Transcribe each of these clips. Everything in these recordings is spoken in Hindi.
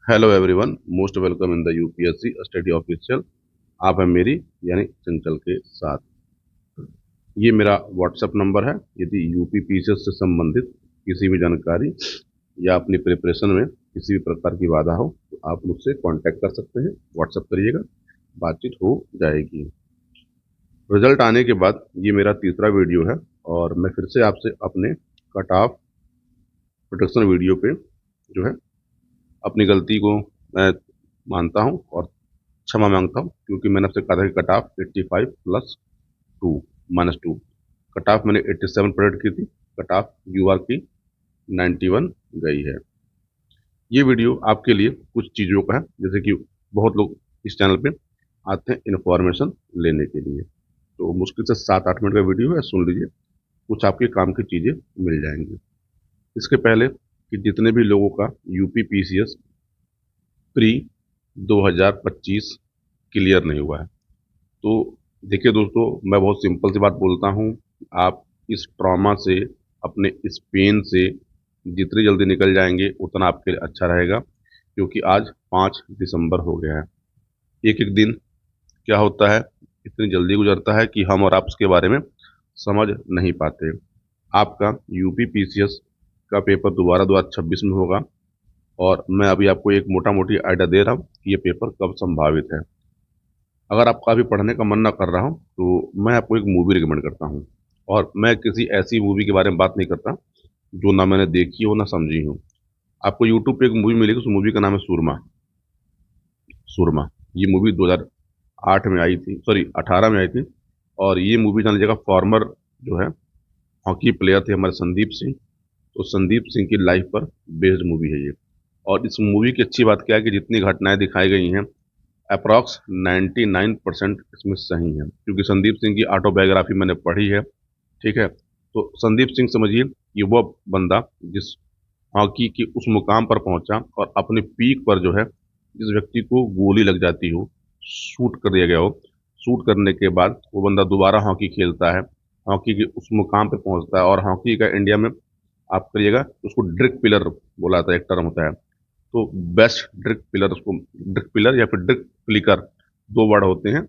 Hello everyone, most welcome in the UPSC study official. आप हैं मेरी यानी चंचल के साथ। ये मेरा व्हाट्सएप नंबर है। यदि यूपी पीसीएस से संबंधित किसी भी जानकारी या अपनी प्रिपरेशन में किसी भी प्रकार की बाधा हो तो आप मुझसे कांटेक्ट कर सकते हैं। व्हाट्सएप करिएगा, बातचीत हो जाएगी। रिजल्ट आने के बाद ये मेरा तीसरा वीडियो है और मैं फिर से आपसे अपने कट ऑफ प्रोटेक्शन वीडियो पे जो है अपनी गलती को मैं मानता हूँ और क्षमा मांगता हूँ, क्योंकि मैंने आपसे कहा था कि cut off 85 plus 2 minus 2। Cut off मैंने 87 प्रेडिक्ट की थी, कट ऑफ यूआर की 91 गई है। ये वीडियो आपके लिए कुछ चीज़ों का है, जैसे कि बहुत लोग इस चैनल पे आते हैं इन्फॉर्मेशन लेने के लिए, तो मुश्किल से 7-8 मिनट का वीडियो है, सुन लीजिए, कुछ आपके काम की चीज़ें मिल जाएंगी। इसके पहले कि जितने भी लोगों का यूपी पीसीएस प्री 2025 क्लियर नहीं हुआ है, तो देखिए दोस्तों, मैं बहुत सिंपल सी बात बोलता हूँ। आप इस ट्रॉमा से, अपने इस पेन से जितनी जल्दी निकल जाएंगे उतना आपके लिए अच्छा रहेगा, क्योंकि आज 5 दिसंबर हो गया है। एक एक दिन क्या होता है, इतनी जल्दी गुजरता है कि हम और आप उसके बारे में समझ नहीं पाते। आपका यूपी पीसीएस का पेपर दोबारा 2026 में होगा और मैं अभी आपको एक मोटा मोटी आइडिया दे रहा हूँ कि ये पेपर कब संभावित है। अगर आपका अभी पढ़ने का मन ना कर रहा हो तो मैं आपको एक मूवी रिकमेंड करता हूँ। और मैं किसी ऐसी मूवी के बारे में बात नहीं करता जो ना मैंने देखी हो ना समझी हो। आपको यूट्यूब पे एक मूवी मिलेगी, उस मूवी का नाम है सुरमा। सुरमा, ये मूवी 2008 में आई थी, सॉरी 18 में आई थी। और ये मूवी जान लीजिएगा, फॉर्मर जो है हॉकी प्लेयर थे हमारे संदीप सिंह, तो संदीप सिंह की लाइफ पर बेस्ड मूवी है ये। और इस मूवी की अच्छी बात क्या है कि जितनी घटनाएं दिखाई गई हैं, अप्रॉक्स 99% इसमें सही है, क्योंकि संदीप सिंह की ऑटोबायोग्राफी मैंने पढ़ी है। ठीक है, तो संदीप सिंह समझिए ये वो बंदा जिस हॉकी के उस मुकाम पर पहुंचा और अपने पीक पर जो है, जिस व्यक्ति को गोली लग जाती हो, शूट कर दिया गया हो, शूट करने के बाद वो बंदा दोबारा हॉकी खेलता है, हॉकी के उस मुकाम पर पहुंचता है। और हॉकी का इंडिया में आप करिएगा उसको ड्रिक पिलर बोला जाता है, एक टर्म होता है। तो बेस्ट ड्रिक पिलर, उसको ड्रिक पिलर या फिर ड्रिक फ्लिकर, दो वर्ड होते हैं,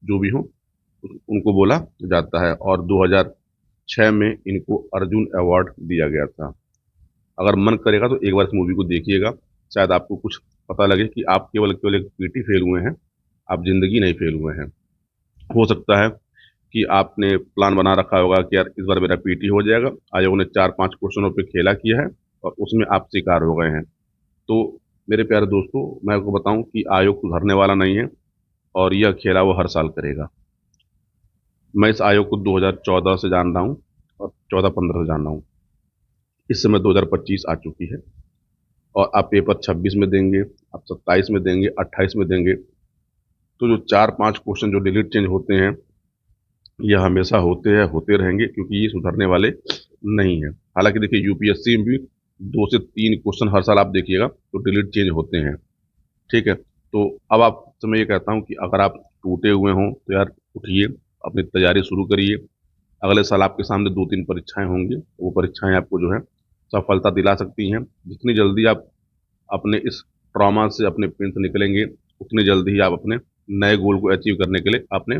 जो भी हो उनको बोला जाता है। और 2006 में इनको अर्जुन अवार्ड दिया गया था। अगर मन करेगा तो एक बार इस मूवी को देखिएगा, शायद आपको कुछ पता लगे कि आप केवल केवल एक पीटी फेल हुए हैं, आप जिंदगी नहीं फेल हुए हैं। हो सकता है कि आपने प्लान बना रखा होगा कि यार इस बार मेरा पीटी हो जाएगा, आयोग ने 4-5 क्वेश्चनों पे खेला किया है और उसमें आप शिकार हो गए हैं। तो मेरे प्यारे दोस्तों, मैं आपको बताऊं कि आयोग सुधरने वाला नहीं है और यह खेला वो हर साल करेगा। मैं इस आयोग को 2014 से जान रहा हूं और 14-15 से जान रहा हूं। इस समय 2025 आ चुकी है और आप पेपर 26 में देंगे, आप 27 में देंगे, 28 में देंगे, तो जो 4-5 क्वेश्चन जो डिलीट चेंज होते हैं, यह हमेशा होते हैं, होते रहेंगे, क्योंकि ये सुधरने वाले नहीं है। हालांकि देखिए यूपीएससी में भी 2 से 3 क्वेश्चन हर साल आप देखिएगा तो डिलीट चेंज होते हैं। ठीक है, तो अब आपसे मैं ये कहता हूँ कि अगर आप टूटे हुए हों तो यार उठिए, अपनी तैयारी शुरू करिए। अगले साल आपके सामने 2-3 परीक्षाएं होंगी, वो परीक्षाएं आपको जो है सफलता दिला सकती हैं। जितनी जल्दी आप अपने इस ट्रॉमा से, अपने पेन से निकलेंगे, उतनी जल्दी ही आप अपने नए गोल को अचीव करने के लिए अपने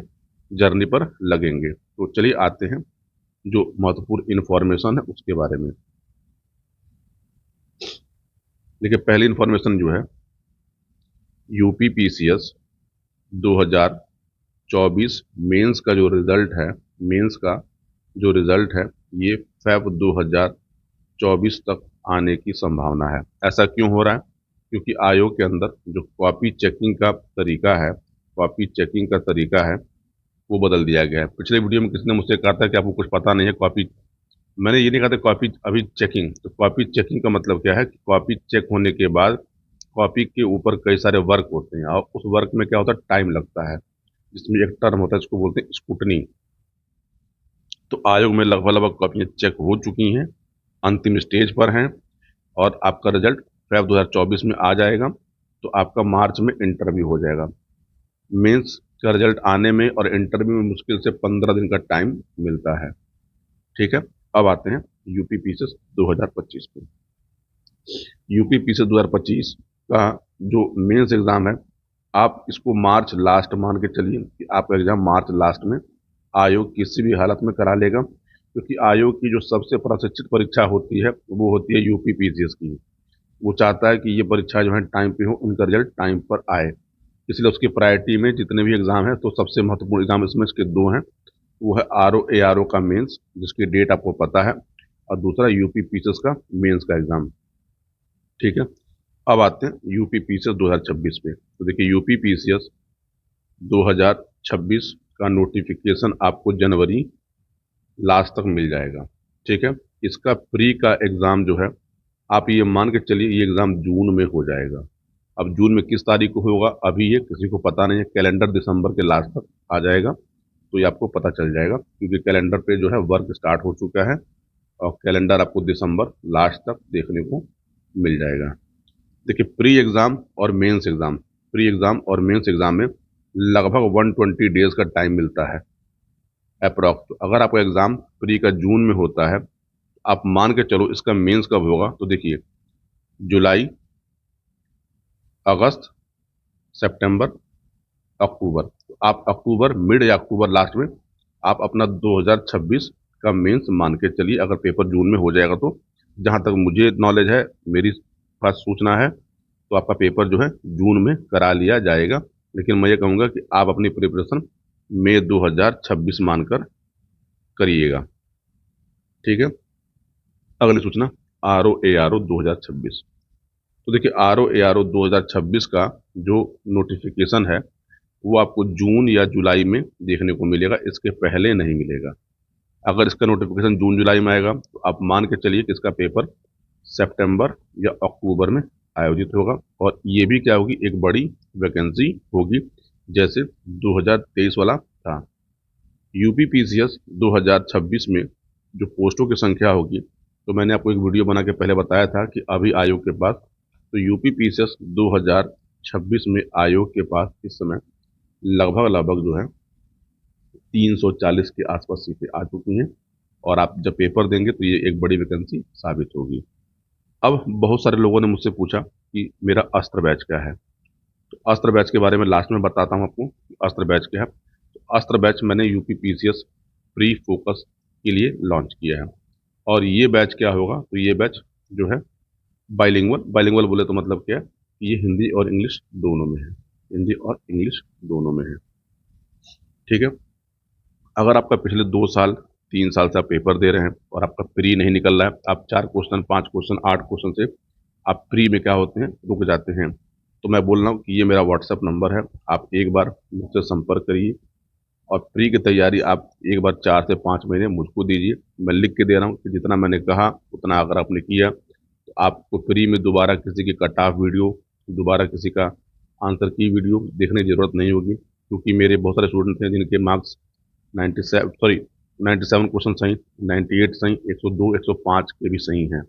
जर्नी पर लगेंगे। तो चलिए आते हैं जो महत्वपूर्ण इन्फॉर्मेशन है उसके बारे में। देखिए, पहली इन्फॉर्मेशन जो है, यूपी पीसीएस 2024 मेंस का जो रिजल्ट है, मेंस का जो रिजल्ट है, ये फेब 2024 तक आने की संभावना है। ऐसा क्यों हो रहा है? क्योंकि आयोग के अंदर जो कॉपी चेकिंग का तरीका है, कॉपी चेकिंग का तरीका है, वो बदल दिया गया है। पिछले वीडियो में किसी ने मुझसे कहा था कि आपको कुछ पता नहीं है कॉपी। मैंने ये नहीं कहा था कॉपी अभी चेकिंग, तो कॉपी चेकिंग का मतलब क्या है कि कॉपी चेक होने के बाद कॉपी के ऊपर कई सारे वर्क होते हैं और उस वर्क में क्या होता है, टाइम लगता है, जिसमें एक टर्म होता है जिसको बोलते हैं स्क्रूटनी। तो आयोग में लगभग लगभग कॉपियाँ चेक हो चुकी हैं, अंतिम स्टेज पर हैं और आपका रिजल्ट फेब 2024 में आ जाएगा। तो आपका मार्च में इंटरव्यू हो जाएगा। मेंस का रिजल्ट आने में और इंटरव्यू में मुश्किल से 15 दिन का टाइम मिलता है। ठीक है, अब आते हैं यूपी पीसीएस 2025 पे। यूपी पीसीएस 2025 का जो मेंस एग्ज़ाम है, आप इसको मार्च लास्ट मान के चलिए कि आपका एग्ज़ाम मार्च लास्ट में आयोग किसी भी हालत में करा लेगा, क्योंकि आयोग की जो सबसे प्रशिक्षित परीक्षा होती है वो होती है यूपी पीसीएस की। वो चाहता है कि ये परीक्षा जो है टाइम पे हो, उनका रिजल्ट टाइम पर आए, इसलिए उसकी प्रायोरिटी में जितने भी एग्ज़ाम हैं तो सबसे महत्वपूर्ण एग्ज़ाम इसमें इसके दो हैं। वो है आरओ एआरओ का मेंस, जिसकी डेट आपको पता है, और दूसरा यूपी पीसीएस का मेंस का एग्ज़ाम। ठीक है, अब आते हैं यूपी पीसीएस 2026 पे। तो देखिए यूपी पीसीएस 2026 का नोटिफिकेशन आपको जनवरी लास्ट तक मिल जाएगा। ठीक है, इसका प्री का एग्ज़ाम जो है, आप ये मान के चलिए ये एग्ज़ाम जून में हो जाएगा। अब जून में किस तारीख को होगा अभी ये किसी को पता नहीं है, कैलेंडर दिसंबर के लास्ट तक आ जाएगा तो ये आपको पता चल जाएगा, क्योंकि कैलेंडर पे जो है वर्क स्टार्ट हो चुका है और कैलेंडर आपको दिसंबर लास्ट तक देखने को मिल जाएगा। देखिए प्री एग्ज़ाम और मेंस एग्ज़ाम, प्री एग्ज़ाम और मेंस एग्ज़ाम में लगभग 120 डेज़ का टाइम मिलता है अप्रॉक्स। तो अगर आपका एग्ज़ाम प्री का जून में होता है, आप मान के चलो इसका मेंस कब होगा, तो देखिए जुलाई, अगस्त, सितंबर, अक्टूबर। तो आप अक्टूबर मिड या अक्टूबर लास्ट में आप अपना 2026 का मेंस मान के चलिए, अगर पेपर जून में हो जाएगा तो। जहाँ तक मुझे नॉलेज है, मेरी पास सूचना है, तो आपका पेपर जो है जून में करा लिया जाएगा। लेकिन मैं ये कहूँगा कि आप अपनी प्रिपरेशन मई 2026 मानकर करिएगा। ठीक है, अगली सूचना आर ओ 2026। तो देखिए आर ओ 2026 का जो नोटिफिकेशन है वो आपको जून या जुलाई में देखने को मिलेगा, इसके पहले नहीं मिलेगा। अगर इसका नोटिफिकेशन जून जुलाई में आएगा तो आप मान के चलिए कि इसका पेपर सितंबर या अक्टूबर में आयोजित होगा, और ये भी क्या होगी, एक बड़ी वैकेंसी होगी जैसे 2023 वाला था। यूपी पीसीएस 2026 में जो पोस्टों की संख्या होगी, तो मैंने आपको एक वीडियो बना के पहले बताया था कि अभी आयोग के पास, तो यूपी पीसीएस 2026 में आयोग के पास इस समय लगभग लगभग जो है 340 के आसपास सीटें आ चुकी हैं, और आप जब पेपर देंगे तो ये एक बड़ी वैकेंसी साबित होगी। अब बहुत सारे लोगों ने मुझसे पूछा कि मेरा अस्त्र बैच क्या है, तो अस्त्र बैच के बारे में लास्ट में बताता हूँ आपको कि अस्त्र बैच क्या है। तो अस्त्र बैच मैंने यूपी पीसीएस प्री फोकस के लिए लॉन्च किया है, और ये बैच क्या होगा, तो ये बैच जो है बाइलिंगुअल, बाइलिंगुअल बोले तो मतलब क्या है, ये हिंदी और इंग्लिश दोनों में है, हिंदी और इंग्लिश दोनों में है। ठीक है, अगर आपका पिछले 2 साल 3 साल से आप पेपर दे रहे हैं और आपका प्री नहीं निकल रहा है, आप 4 क्वेश्चन 5 क्वेश्चन 8 क्वेश्चन से आप प्री में क्या होते हैं, रुक जाते हैं, तो मैं बोल रहा हूँ कि ये मेरा व्हाट्सएप नंबर है, आप एक बार मुझसे संपर्क करिए, और प्री की तैयारी आप एक बार 4 से 5 महीने मुझको दीजिए। मैं लिख के दे रहा हूँ कि जितना मैंने कहा उतना अगर आपने किया तो आपको फ्री में दोबारा किसी की कट ऑफ वीडियो, दोबारा किसी का आंसर की वीडियो देखने की ज़रूरत नहीं होगी, क्योंकि मेरे बहुत सारे स्टूडेंट हैं जिनके मार्क्स 97 क्वेश्चन सही, 98 सही, 102 105 के भी सही हैं।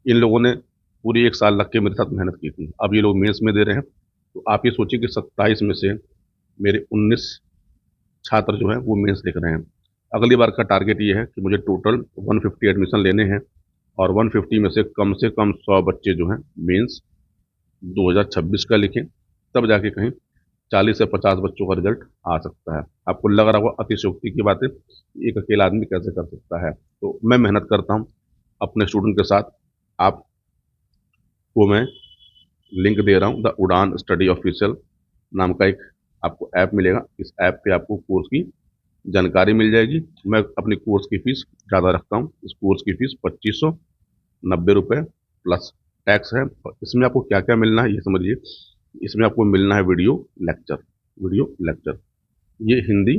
इन लोगों ने पूरी 1 साल लग के मेरे साथ मेहनत की थी, अब ये लोग मेंस में दे रहे हैं। तो आप ये सोचिए कि 27 में से मेरे 19 छात्र जो हैं वो मेंस लिख रहे हैं। अगली बार का टारगेट ये है कि मुझे टोटल 150 एडमिशन लेने हैं, और 150 में से कम 100 बच्चे जो हैं मेंस 2026 का लिखें, तब जाके कहीं 40 से 50 बच्चों का रिजल्ट आ सकता है। आपको लग रहा होगा अतिशयोक्ति की बातें, एक अकेला आदमी कैसे कर सकता है, तो मैं मेहनत करता हूँ अपने स्टूडेंट के साथ। आपको मैं लिंक दे रहा हूँ, द उड़ान स्टडी ऑफिशियल नाम का एक आपको ऐप मिलेगा। इस ऐप पे आपको कोर्स की जानकारी मिल जाएगी। मैं अपनी कोर्स की फीस ज़्यादा रखता हूँ, इस कोर्स की फीस 2590 रुपये प्लस टैक्स है। और इसमें आपको क्या क्या मिलना है ये समझिए। इसमें आपको मिलना है वीडियो लेक्चर, वीडियो लेक्चर ये हिंदी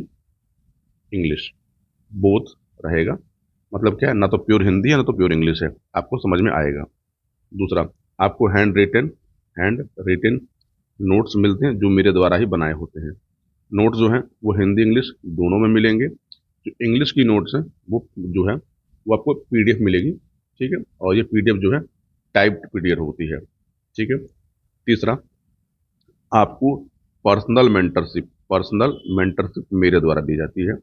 इंग्लिश बोथ रहेगा। मतलब क्या है, ना तो प्योर हिंदी है ना तो प्योर इंग्लिश है, आपको समझ में आएगा। दूसरा, आपको हैंड रिटन नोट्स मिलते हैं जो मेरे द्वारा ही बनाए होते हैं। नोट्स जो हैं वो हिंदी इंग्लिश दोनों में मिलेंगे। जो इंग्लिश की नोट्स हैं वो जो है वो आपको पीडीएफ मिलेगी। ठीक है, और ये पीडीएफ जो है टाइप्ड पीडीएफ होती है। ठीक है, तीसरा, आपको पर्सनल मेंटरशिप मेरे द्वारा दी जाती है,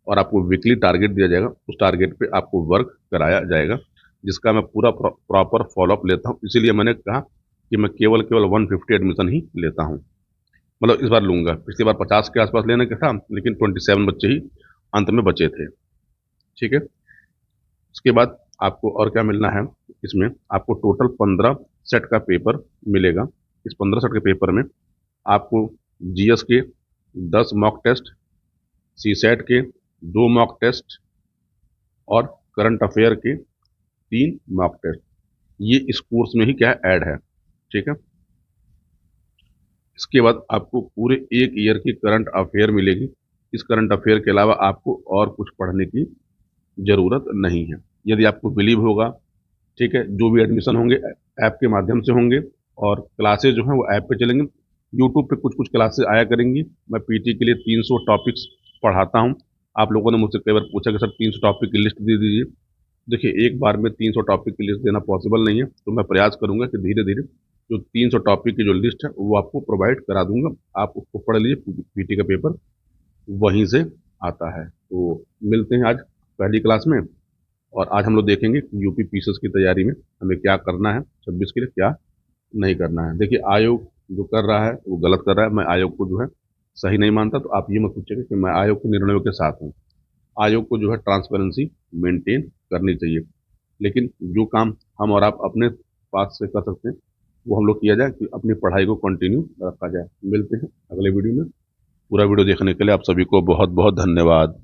और आपको वीकली टारगेट दिया जाएगा, उस टारगेट पे आपको वर्क कराया जाएगा, जिसका मैं पूरा प्रॉपर फॉलोअप लेता हूँ। इसीलिए मैंने कहा कि मैं केवल केवल 150 एडमिशन ही लेता हूँ, मतलब इस बार लूंगा। पिछली बार 50 के आसपास लेने का था, लेकिन 27 बच्चे ही अंत में बचे थे। ठीक है। इसके बाद आपको और क्या मिलना है, इसमें आपको टोटल 15 सेट का पेपर मिलेगा। इस 15 सेट के पेपर में आपको जीएस के 10 मॉक टेस्ट, सी सेट के 2 मॉक टेस्ट और करंट अफेयर के 3 मॉक टेस्ट, ये इस कोर्स में ही क्या ऐड है। ठीक है। इसके बाद आपको पूरे एक ईयर की करंट अफेयर मिलेगी। इस करंट अफेयर के अलावा आपको और कुछ पढ़ने की ज़रूरत नहीं है। यदि आपको बिलीव होगा, ठीक है, जो भी एडमिशन होंगे ऐप के माध्यम से होंगे, और क्लासेज जो हैं वो ऐप पे चलेंगे। यूट्यूब पे कुछ कुछ क्लासेज आया करेंगी। मैं पीटी के लिए 300 टॉपिक्स पढ़ाता हूँ। आप लोगों ने मुझसे कई बार पूछा कि सर 300 टॉपिक की लिस्ट दे दीजिए। देखिए, एक बार में 300 टॉपिक की लिस्ट देना पॉसिबल नहीं है, तो मैं प्रयास करूंगा कि धीरे धीरे जो 300 टॉपिक की जो लिस्ट है वो आपको प्रोवाइड करा दूंगा। आप उसको पढ़ लीजिए, पीटी का पेपर वहीं से आता है। तो मिलते हैं आज पहली क्लास में, और आज हम लोग देखेंगे कि यूपी पीसीएस की तैयारी में हमें क्या करना है, 26 के लिए क्या नहीं करना है। देखिए, आयोग जो कर रहा है वो गलत कर रहा है। मैं आयोग को जो है सही नहीं मानता, तो आप ये मत सोचिएगा कि मैं आयोग के निर्णयों के साथ हूँ। आयोग को जो है ट्रांसपेरेंसी मेंटेन करनी चाहिए, लेकिन जो काम हम और आप अपने पास से कर सकते हैं वो हम लोग किया जाए, कि अपनी पढ़ाई को कंटिन्यू रखा जाए। मिलते हैं अगले वीडियो में। पूरा वीडियो देखने के लिए आप सभी को बहुत बहुत धन्यवाद।